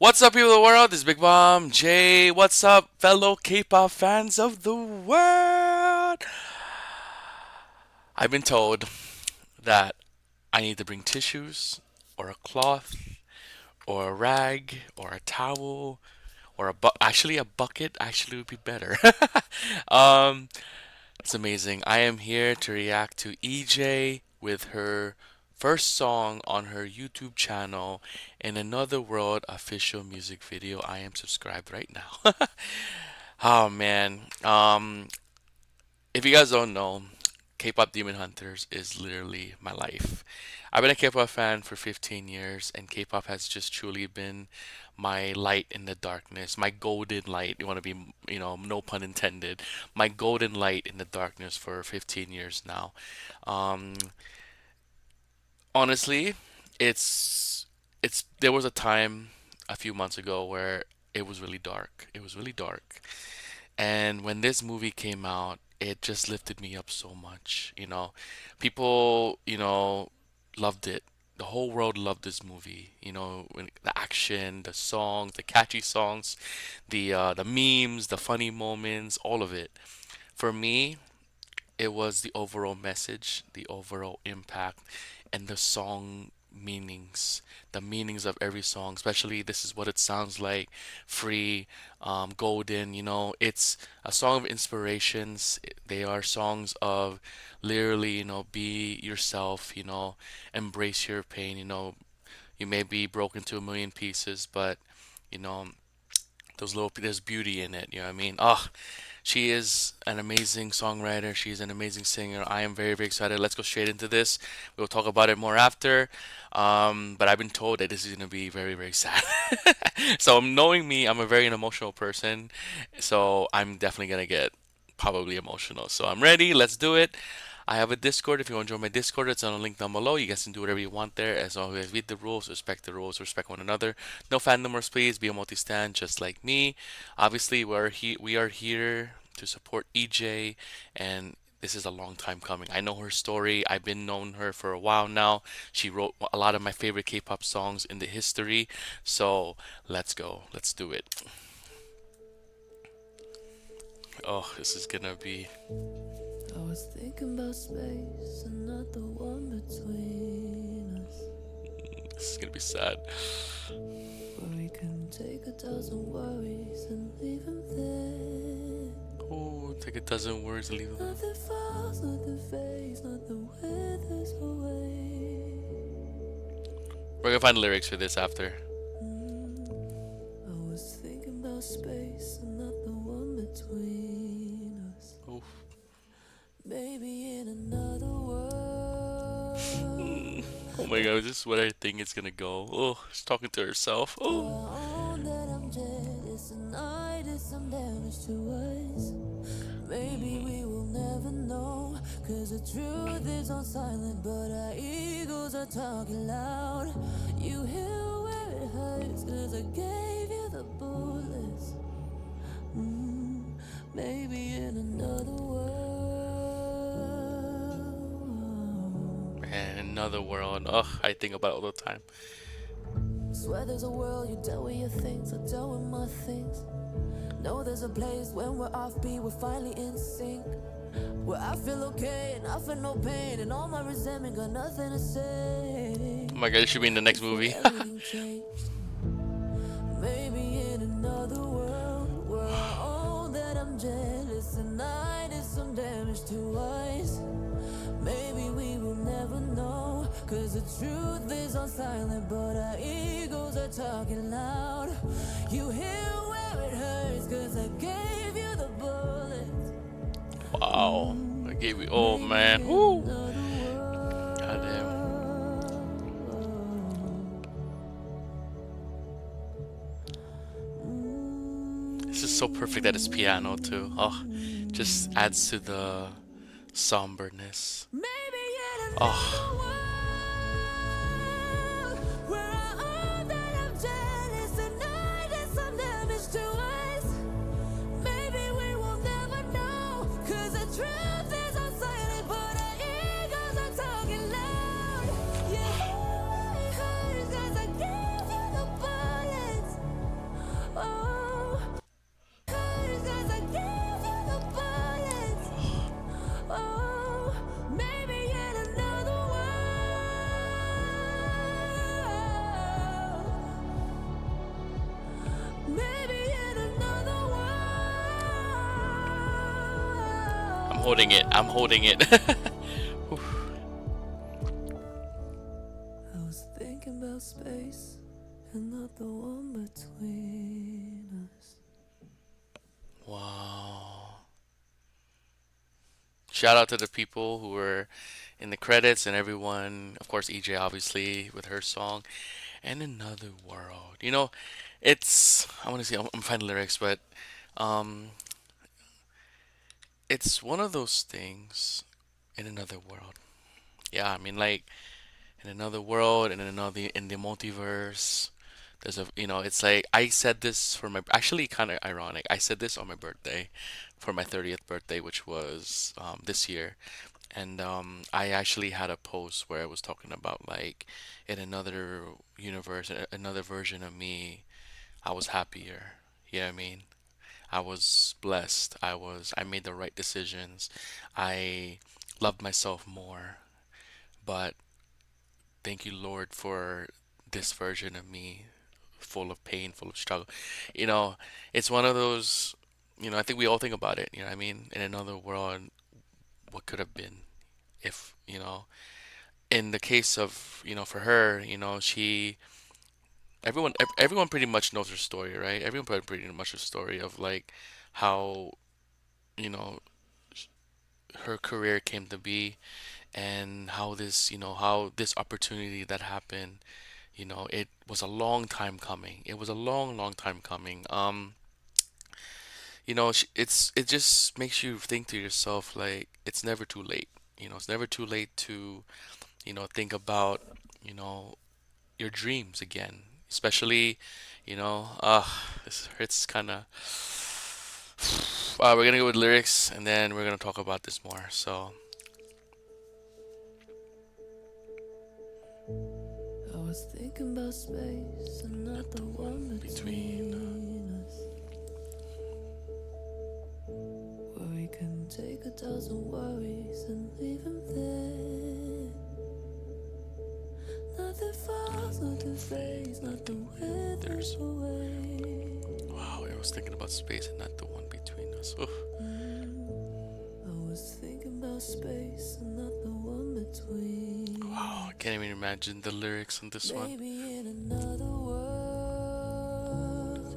What's up, people of the world? This is Big Bomb J. What's up, fellow K-pop fans of the world? I've been told that I need to bring tissues, or a cloth, or a rag, or a towel, or actually a bucket. Actually, would be better. um, it's amazing. I am here to react to EJ with her first song on her YouTube channel, In Another World official music video. I am subscribed right now. Oh man. If you guys don't know, K-pop Demon Hunters is literally my life. I've been a K-pop fan for 15 years, and K-pop has just truly been my light in the darkness, my golden light. You want to be, no pun intended, my golden light in the darkness for 15 years now. Um, Honestly, it's there was a time a few months ago where it was really dark. It was really dark. And when this movie came out, it just lifted me up so much. People, loved it. The whole world loved this movie. When the action, the songs, the catchy songs, the memes, the funny moments, all of it. For me, it was the overall message, the overall impact, and the song meanings, the meanings of every song. Especially, this is what it sounds like, free, golden. It's a song of inspirations. They are songs of literally, be yourself. Embrace your pain. You may be broken to a million pieces, but you know there's beauty in it. You know what I mean? She is an amazing songwriter. She's an amazing singer. I am very, very excited. Let's go straight into this. We'll talk about it more after. But I've been told that this is gonna be very, very sad. So knowing me, I'm a very emotional person. So I'm definitely gonna get probably emotional. So I'm ready. Let's do it. I have a Discord. If you want to join my Discord, it's on a link down below. You guys can do whatever you want there. As long as you read the rules, respect one another. No fandom or please. Be a multi-stan just like me. Obviously, we are here to support EJ, and this is a long time coming. I know her story. I've been known her for a while now. She wrote a lot of my favorite K-pop songs in the history. So let's go. Let's do it. Oh, this is gonna be. I was thinking about space and not the one between us. This is gonna be sad. Where we can take 1,000 worries and leave them there. Oh, take 1,000 words and leave them. Nothing falls, nothing fades, nothing withers away. We're gonna find the lyrics for this after. I was thinking about space and not the one between us. Oh. Maybe in another world. Oh my god, is this what I think it's gonna go? Oh, she's talking to herself. Oh. That I'm jealous and I did some damage to us. Maybe we will never know, cause the truth is on silent, but our egos are talking loud. You hear where it hurts, cause I gave you the bullets. Maybe in another world. Man, another world. Ugh, I think about it all the time. Swear there's a world, you dealt with your things, I dealt with my things. Know there's a place when we're offbeat, we're finally in sync. Where I feel okay and I feel no pain, and all my resentment got nothing to say. Oh my god, it should be in the next movie. Everything changed. Maybe in another world where I own that I'm jealous and I did some damage to us. Maybe we will never know, cause the truth is on silent, but our egos are are talking loud. You hear where it hurts, cause I gave you the bullets. Wow. I gave you. Oh Maybe man. in Whoo. another God damn. world. This is so perfect that it's piano too. Oh, just adds to the somberness. Maybe in another Oh, world where I own that I'm jealous and I did some damage to us. Maybe we will never know, cause the truth is on silent, but our egos are talking loud. You hear it hurts as I give you the bullets. Oh, hurts as I give you the bullets. Oh, maybe in another world. Maybe in another I'm holding it. I'm world. holding it. I was thinking about space and not the one between us. Wow. Shout out to the people who were in the credits and everyone. Of course, EJ obviously with her song and Another World. It's I want to see. I'm finding lyrics, but um, it's one of those things in another world. Yeah, I mean, like in another world, in the multiverse. There's it's like I said this for my actually kind of ironic. I said this on my birthday, for my 30th birthday, which was this year, and I actually had a post where I was talking about like in another universe, another version of me, I was happier. Yeah, I mean, I was blessed. I made the right decisions. I loved myself more. But thank you, Lord, for this version of me, full of pain, full of struggle. You know, it's one of those, I think we all think about it, what I mean? In another world, what could have been if, in the case of, for her, everyone pretty much knows her story, right? Everyone pretty much her story of like how, you know, her career came to be and how this opportunity that happened, it was a long time coming. It was a long, long time coming. It just makes you think to yourself like it's never too late. It's never too late to, think about, you know, your dreams again. Especially, it's kind of. We're gonna go with lyrics, and then we're gonna talk about this more. So, I was thinking about space and not not the the one one between. between us. Where we can take 1,000 worries and leave them there. Nothing falls, nothing fades, nothing withers There's. away. Wow, I was thinking about space and not the one between us. Oof. I was thinking about space and not the one Wow, I between can't us. even imagine the lyrics on this one. Maybe in another world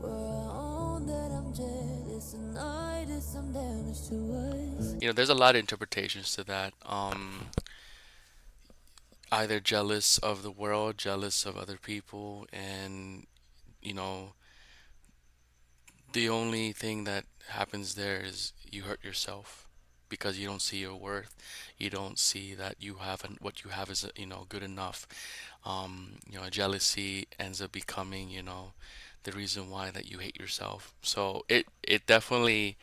where I own that I'm jealous and I did some damage to us. There's a lot of interpretations to that. Either jealous of the world, jealous of other people, and you know, the only thing that happens there is you hurt yourself because you don't see your worth. You don't see that you have what you have is good enough. Jealousy ends up becoming the reason why that you hate yourself. So it definitely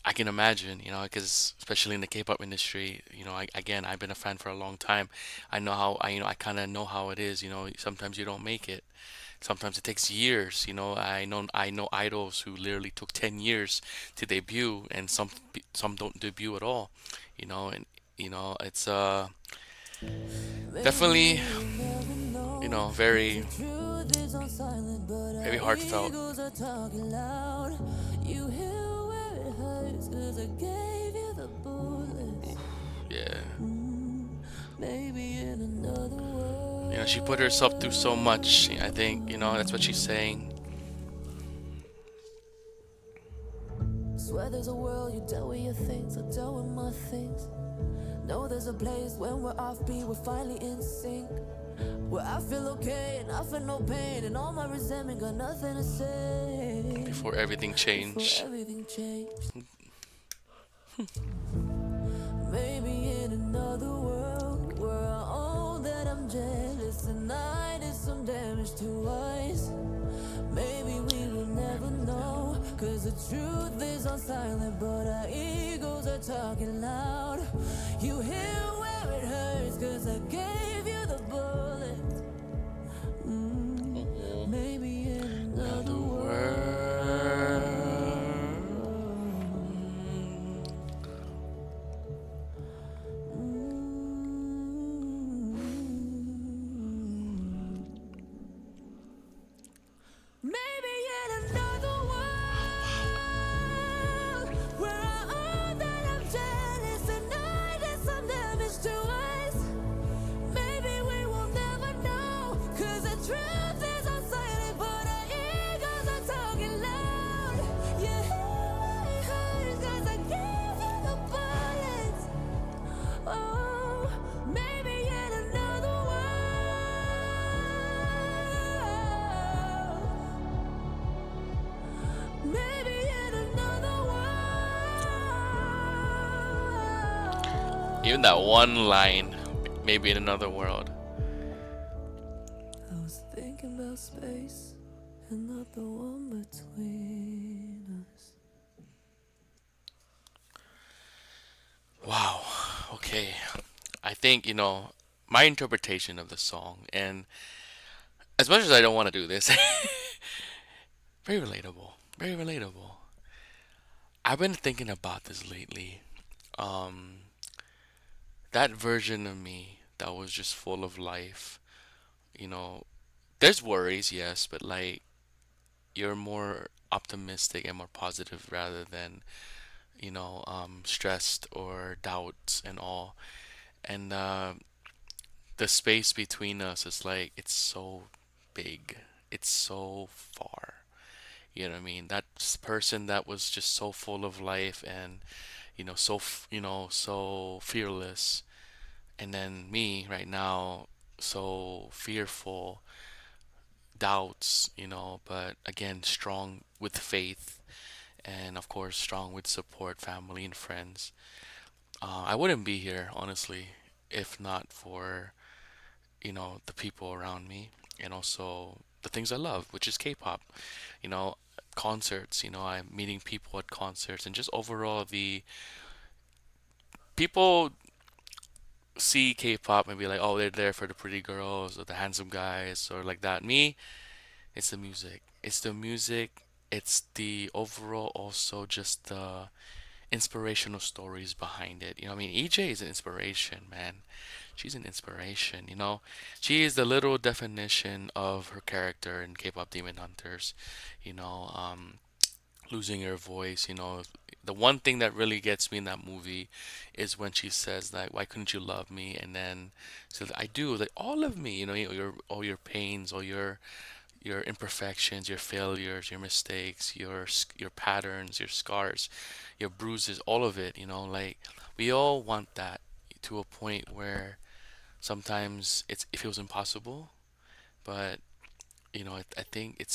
I can imagine, because especially in the K-pop industry, I've been a fan for a long time. I know how I kind of know how it is. Sometimes you don't make it. Sometimes it takes years. I know idols who literally took 10 years to debut, and some don't debut at all. And it's Maybe definitely we will never know, cause very the truth is on silent, but very our heartfelt. egos are talking loud. You hear where it hurts, cause I gave you the bullets. Oof, yeah. Maybe in another world. She put herself through so much. I think, that's what she's saying. Swear there's a world you dealt with your things, I dealt with my things. Know there's a place when we're offbeat, we're finally in sync. Where I feel okay and I feel no pain, and all my resentment got nothing to say. Before everything Before changed. everything changed. Maybe in another world where I own that I'm jealous and I did some damage to us. Maybe we will never know, cause the truth is on silent, but our egos are talking loud. You hear where it hurts, cause I gave you the bullet. Mhm. Maybe in another Another world. world. Maybe in another world where I own that I'm jealous and I did some damage to us. Maybe we will never know, cause the truth is on silent, but our egos are talking loud. You hear it hurts, cause I gave you the bullets. Oh, maybe in another world. Maybe in another Even that world. one line, maybe in another world. I was thinking about space and not the one between us. Wow. Okay. I think, my interpretation of the song, and as much as I don't want to do this, very relatable. Very relatable. I've been thinking about this lately. Um, that version of me that was just full of life, you know, there's worries, yes, but like you're more optimistic and more positive rather than, stressed or doubts and all. And the space between us is like, it's so big, it's so far. You know what I mean? That person that was just so full of life and, so fearless. And then me right now, so fearful, doubts, but again, strong with faith and, of course, strong with support, family, and friends. I wouldn't be here, honestly, if not for, the people around me and also the things I love, which is K pop, you know, concerts, I'm meeting people at concerts and just overall the people see K-pop and be like, oh, they're there for the pretty girls or the handsome guys or like that. Me, it's the music. It's the music. It's the overall also just the inspirational stories behind it. I mean, EJ is an inspiration, man. She's an inspiration, She is the literal definition of her character in K-pop Demon Hunters. You know, um, Losing her voice. The one thing that really gets me in that movie is when she says like, "Why couldn't you love me?" And then says, "I do." Like all of me, your all your pains, all your imperfections, your failures, your mistakes, your patterns, your scars, your bruises, all of it. Like we all want that to a point where sometimes it feels impossible, but I think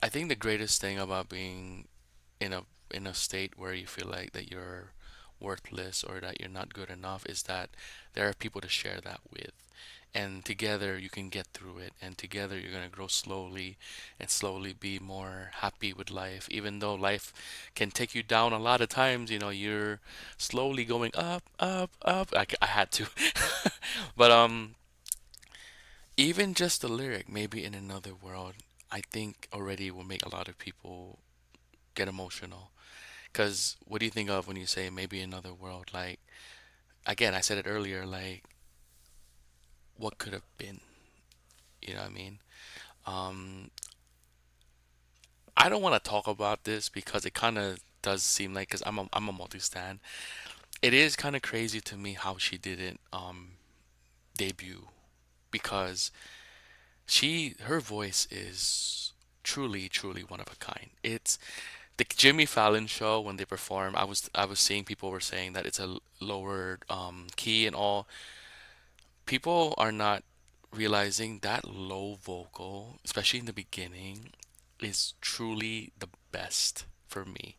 I think the greatest thing about being in a state where you feel like that you're worthless or that you're not good enough is that there are people to share that with. And together you can get through it, and together you're going to grow slowly and slowly be more happy with life. Even though life can take you down a lot of times, you're slowly going up, up, up. I had to. But even just the lyric, maybe in another world, I think already will make a lot of people get emotional. Because what do you think of when you say maybe another world? Like, again, I said it earlier, like, what could have been? You know what I mean? Um, I don't want to talk about this because it kind of does seem like, because I'm a multi-stan. It is kind of crazy to me how she didn't debut. because her voice is truly, truly one of a kind. It's the Jimmy Fallon show when they perform. I was seeing people were saying that it's a lower key and all. People are not realizing that low vocal, especially in the beginning, is truly the best for me.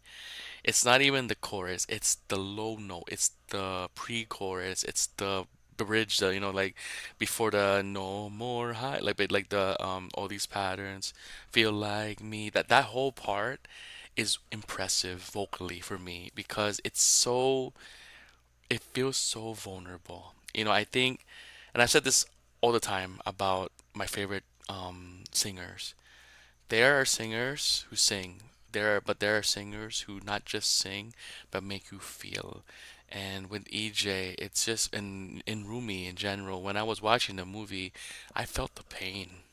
It's not even the chorus, it's the low note, it's the pre-chorus, it's the bridge, the like before the no more high, like the all these patterns, feel like me. That whole part is impressive vocally for me because it feels so vulnerable. I think, and I've said this all the time about my favorite singers. There are singers who sing. There are singers who not just sing, but make you feel. And with EJ, it's just in Rumi in general. When I was watching the movie, I felt the pain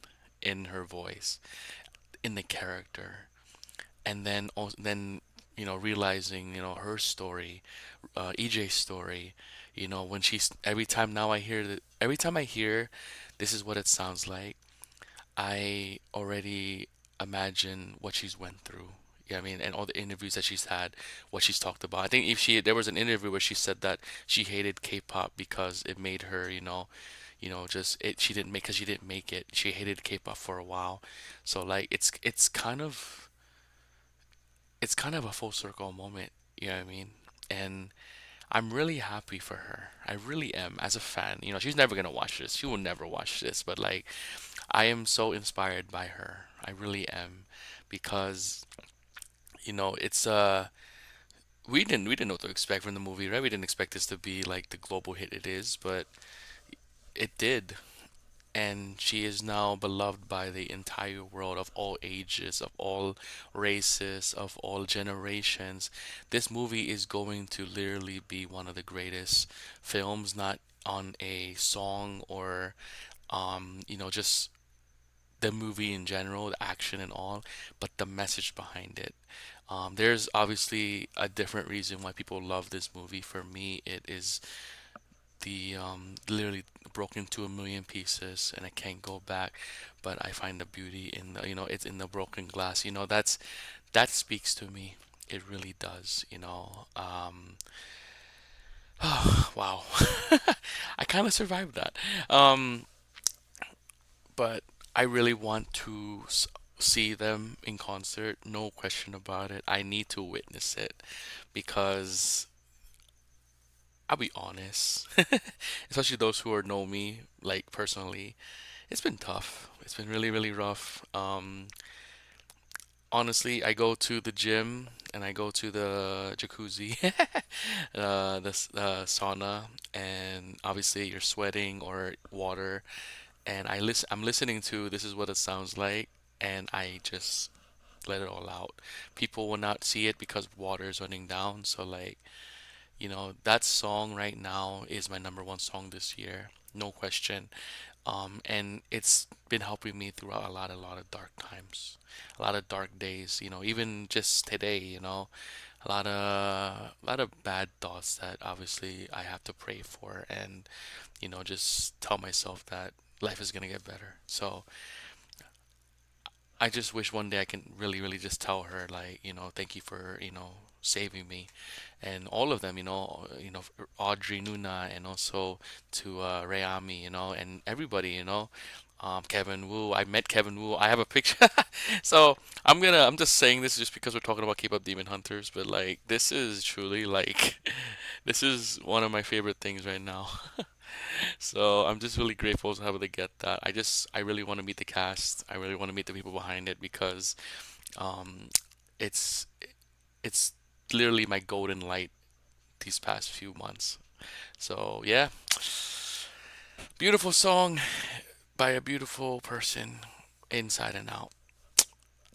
in her voice, in the character, and then also, then realizing her story, EJ's story. When she's every time I hear, this is what it sounds like. I already imagine what she's went through. Yeah, I mean, and all the interviews that she's had, what she's talked about. I think if she there was an interview where she said that she hated K-pop because it made her, just it she didn't make because she didn't make it. She hated K-pop for a while. So like it's kind of a full circle moment, you know what I mean? And I'm really happy for her. I really am as a fan. She's never gonna watch this. She will never watch this, but like I am so inspired by her. I really am because it's we didn't know what to expect from the movie, right? We didn't expect this to be like the global hit it is, but it did. And she is now beloved by the entire world of all ages, of all races, of all generations. This movie is going to literally be one of the greatest films, not on a song or just the movie in general, the action and all, but the message behind it. There's obviously a different reason why people love this movie. For me, it is the literally broke into a million pieces and I can't go back. But I find the beauty in it's in the broken glass. That speaks to me. It really does. Wow. I kind of survived that. Um, but I really want to see them in concert. No question about it. I need to witness it because I'll be honest, especially those who are know me like personally. It's been tough. It's been really, really rough. Honestly, I go to the gym and I go to the jacuzzi, the sauna, and obviously you're sweating or water, and I'm listening to this is what it sounds like, and I just let it all out. People will not see it because water is running down, so like, that song right now is my number one song this year, no question. And it's been helping me throughout a lot of dark times, a lot of dark days, even just today, a lot of bad thoughts that obviously I have to pray for and, just tell myself that life is gonna get better. So I just wish one day I can really, really just tell her like, thank you for, saving me, and all of them, Audrey, Nuna, and also to Rayami, and everybody, Kevin Wu. I met Kevin Wu. I have a picture. So I'm just saying this just because we're talking about K-pop Demon Hunters, but like this is truly like, this is one of my favorite things right now. So I'm just really grateful to be able to get that. I really want to meet the cast. I really want to meet the people behind it because um, it's it's literally my golden light these past few months. So yeah, beautiful song by a beautiful person, inside and out.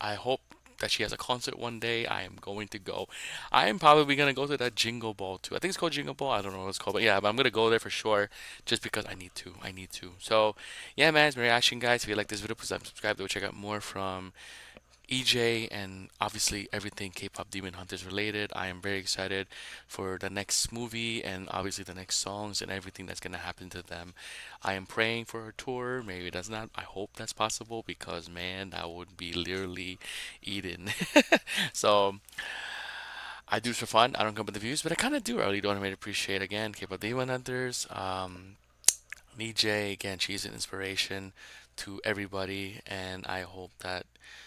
I hope that she has a concert one day. I am going to go. I am probably gonna go to that Jingle Ball too. I think it's called Jingle Ball. I don't know what it's called, but yeah, but I'm gonna go there for sure, just because I need to. I need to. So yeah, man, it's my reaction, guys. If you like this video, please subscribe to check out more from EJ and obviously everything K-pop Demon Hunters related. I am very excited for the next movie and obviously the next songs and everything that's gonna happen to them. I am praying for her tour. Maybe that's not. I hope that's possible because man, that would be literally eaten. So I do this for fun. I don't come with the views, but I kind of do. I really don't really appreciate again K-pop Demon Hunters. EJ, again, she's an inspiration to everybody, and I hope that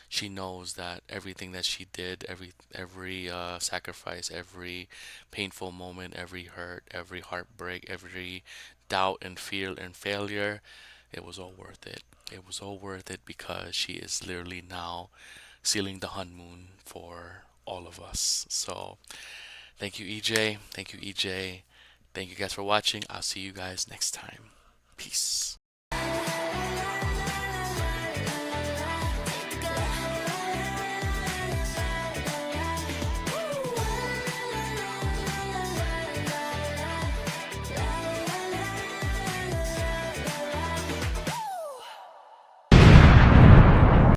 she knows that everything that she did, every sacrifice, every painful moment, every hurt, every heartbreak, every doubt and fear and failure, it was all worth it. It was all worth it because she is literally now sealing the honeymoon for all of us. So, thank you, EJ. Thank you, EJ. Thank you guys for watching. I'll see you guys next time. Peace.